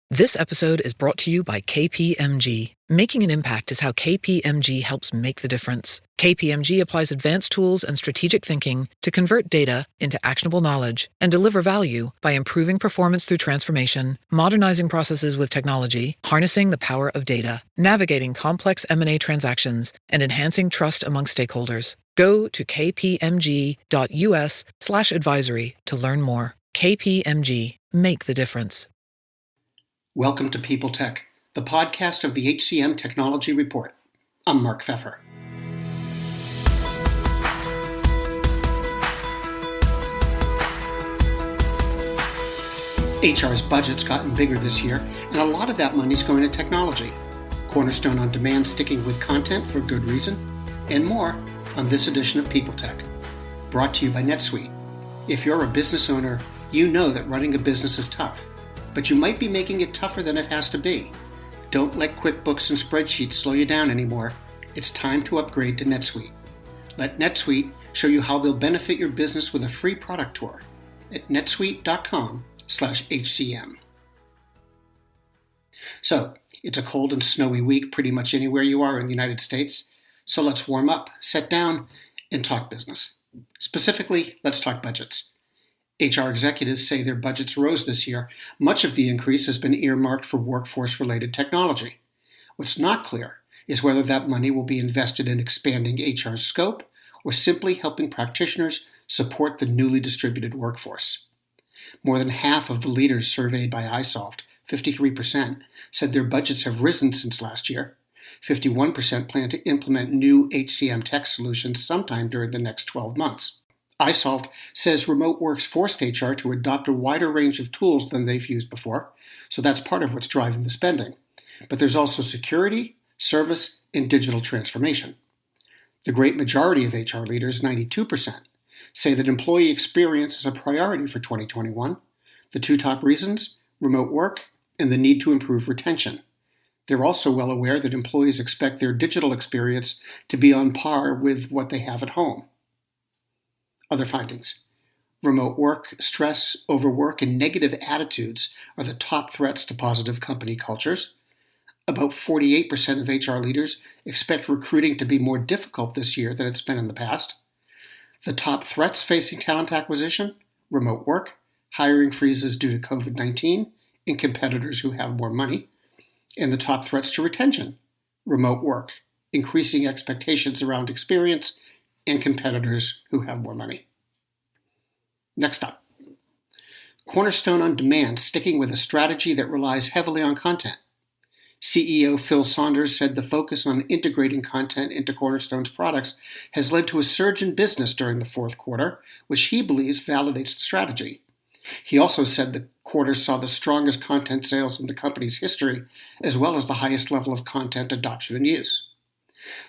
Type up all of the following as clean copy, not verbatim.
This episode is brought to you by KPMG. Making an impact is how KPMG helps make the difference. KPMG applies advanced tools and strategic thinking to convert data into actionable knowledge and deliver value by improving performance through transformation, modernizing processes with technology, harnessing the power of data, navigating complex M&A transactions, and enhancing trust among stakeholders. Go to kpmg.us/advisory to learn more. KPMG. Make the difference. Welcome to People Tech, the podcast of the HCM Technology Report. I'm Mark Pfeffer. HR's budget's gotten bigger this year, and a lot of that money's going to technology. Cornerstone OnDemand sticking with content for good reason, and more on this edition of People Tech. Brought to you by NetSuite. If you're a business owner, you know that running a business is tough. But you might be making it tougher than it has to be. Don't let QuickBooks and spreadsheets slow you down anymore. It's time to upgrade to NetSuite. Let NetSuite show you how they'll benefit your business with a free product tour at netsuite.com/HCM. So, it's a cold and snowy week pretty much anywhere you are in the United States. So let's warm up, sit down, and talk business. Specifically, let's talk budgets. HR executives say their budgets rose this year. Much of the increase has been earmarked for workforce-related technology. What's not clear is whether that money will be invested in expanding HR's scope or simply helping practitioners support the newly distributed workforce. More than half of the leaders surveyed by iSolved, 53%, said their budgets have risen since last year. 51% plan to implement new HCM tech solutions sometime during the next 12 months. iSolved says remote work's forced HR to adopt a wider range of tools than they've used before, so that's part of what's driving the spending. But there's also security, service, and digital transformation. The great majority of HR leaders, 92%, say that employee experience is a priority for 2021. The two top reasons, remote work and the need to improve retention. They're also well aware that employees expect their digital experience to be on par with what they have at home. Other findings. Remote work, stress, overwork, and negative attitudes are the top threats to positive company cultures. About 48% of HR leaders expect recruiting to be more difficult this year than it's been in the past. The top threats facing talent acquisition, remote work, hiring freezes due to COVID-19, and competitors who have more money. And the top threats to retention, remote work, increasing expectations around experience, and competitors who have more money. Next up, Cornerstone OnDemand sticking with a strategy that relies heavily on content. CEO Phil Saunders said the focus on integrating content into Cornerstone's products has led to a surge in business during the fourth quarter, which he believes validates the strategy. He also said the quarter saw the strongest content sales in the company's history, as well as the highest level of content adoption and use.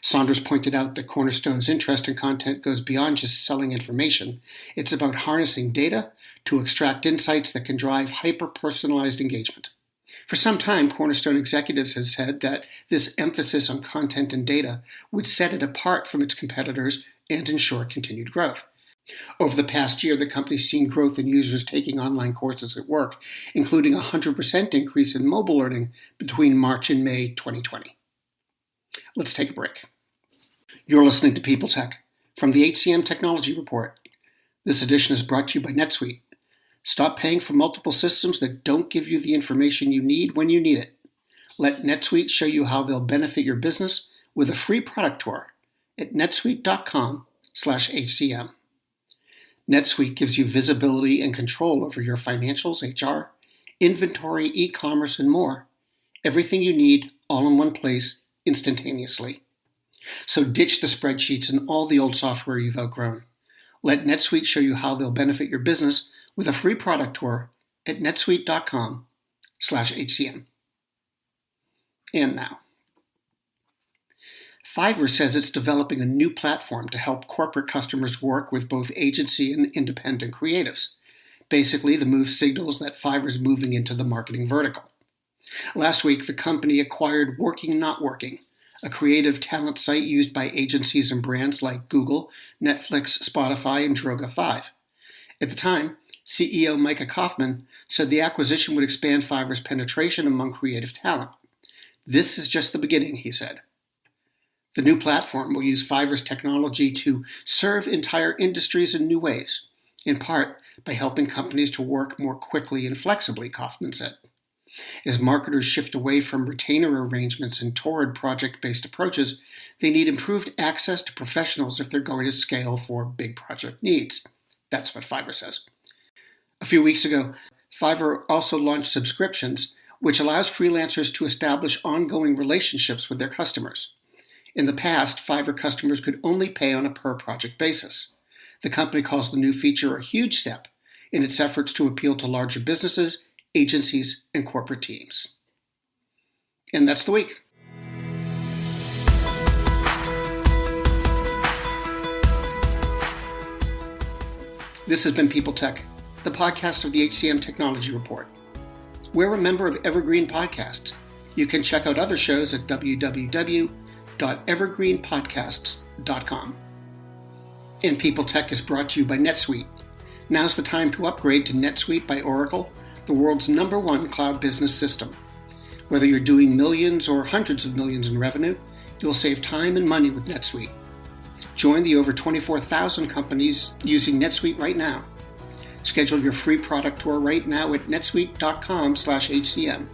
Saunders pointed out that Cornerstone's interest in content goes beyond just selling information. It's about harnessing data to extract insights that can drive hyper-personalized engagement. For some time, Cornerstone executives have said that this emphasis on content and data would set it apart from its competitors and ensure continued growth. Over the past year, the company's seen growth in users taking online courses at work, including a 100% increase in mobile learning between March and May 2020. Let's take a break. You're listening to People Tech from the HCM Technology Report. This edition is brought to you by NetSuite. Stop paying for multiple systems that don't give you the information you need when you need it. Let NetSuite show you how they'll benefit your business with a free product tour at netsuite.com/HCM. NetSuite gives you visibility and control over your financials, HR, inventory, e-commerce, and more. Everything you need all in one place instantaneously. So ditch the spreadsheets and all the old software you've outgrown. Let NetSuite show you how they'll benefit your business with a free product tour at netsuite.com/HCM. And now, Fiverr says it's developing a new platform to help corporate customers work with both agency and independent creatives. Basically, the move signals that Fiverr's moving into the marketing vertical. Last week, the company acquired Working Not Working, a creative talent site used by agencies and brands like Google, Netflix, Spotify, and Droga5. At the time, CEO Micah Kaufman said the acquisition would expand Fiverr's penetration among creative talent. This is just the beginning, he said. The new platform will use Fiverr's technology to serve entire industries in new ways, in part by helping companies to work more quickly and flexibly, Kaufman said. As marketers shift away from retainer arrangements and torrid project-based approaches, they need improved access to professionals if they're going to scale for big project needs. That's what Fiverr says. A few weeks ago, Fiverr also launched subscriptions, which allows freelancers to establish ongoing relationships with their customers. In the past, Fiverr customers could only pay on a per-project basis. The company calls the new feature a huge step in its efforts to appeal to larger businesses, agencies, and corporate teams. And that's the week. This has been People Tech, the podcast of the HCM Technology Report. We're a member of Evergreen Podcasts. You can check out other shows at www.evergreenpodcasts.com. And People Tech is brought to you by NetSuite. Now's the time to upgrade to NetSuite by Oracle, the world's #1 cloud business system. Whether you're doing millions or hundreds of millions in revenue, you'll save time and money with NetSuite. Join the over 24,000 companies using NetSuite right now. Schedule your free product tour right now at netsuite.com/HCM.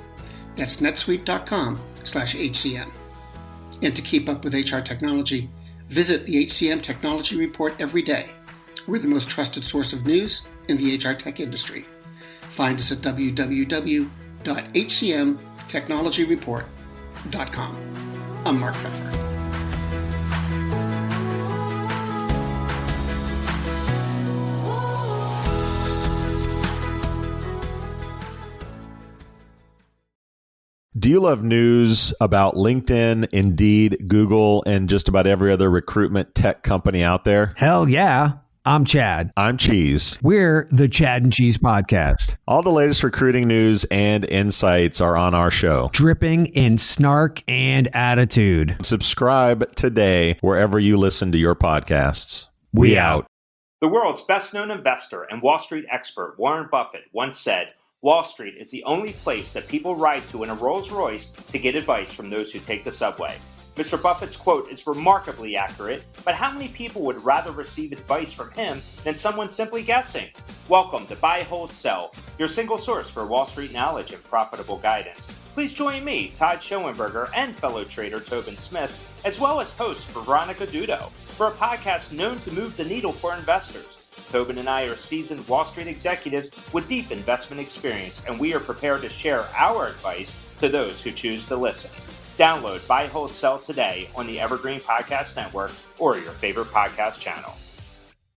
That's netsuite.com/HCM. And to keep up with HR technology, visit the HCM Technology Report every day. We're the most trusted source of news in the HR tech industry. Find us at www.hcmtechnologyreport.com. I'm Mark Pfeffer. Do you love news about LinkedIn, Indeed, Google, and just about every other recruitment tech company out there? Hell yeah. I'm Chad. I'm Cheese. We're the Chad and Cheese Podcast. All the latest recruiting news and insights are on our show. Dripping in snark and attitude. Subscribe today wherever you listen to your podcasts. We out. The world's best-known investor and Wall Street expert Warren Buffett once said, "Wall Street is the only place that people ride to in a Rolls-Royce to get advice from those who take the subway." Mr. Buffett's quote is remarkably accurate, but how many people would rather receive advice from him than someone simply guessing? Welcome to Buy, Hold, Sell, your single source for Wall Street knowledge and profitable guidance. Please join me, Todd Schoenberger, and fellow trader Tobin Smith, as well as host Veronica Dudo, for a podcast known to move the needle for investors. Tobin and I are seasoned Wall Street executives with deep investment experience, and we are prepared to share our advice to those who choose to listen. Download Buy, Hold, Sell today on the Evergreen Podcast Network or your favorite podcast channel.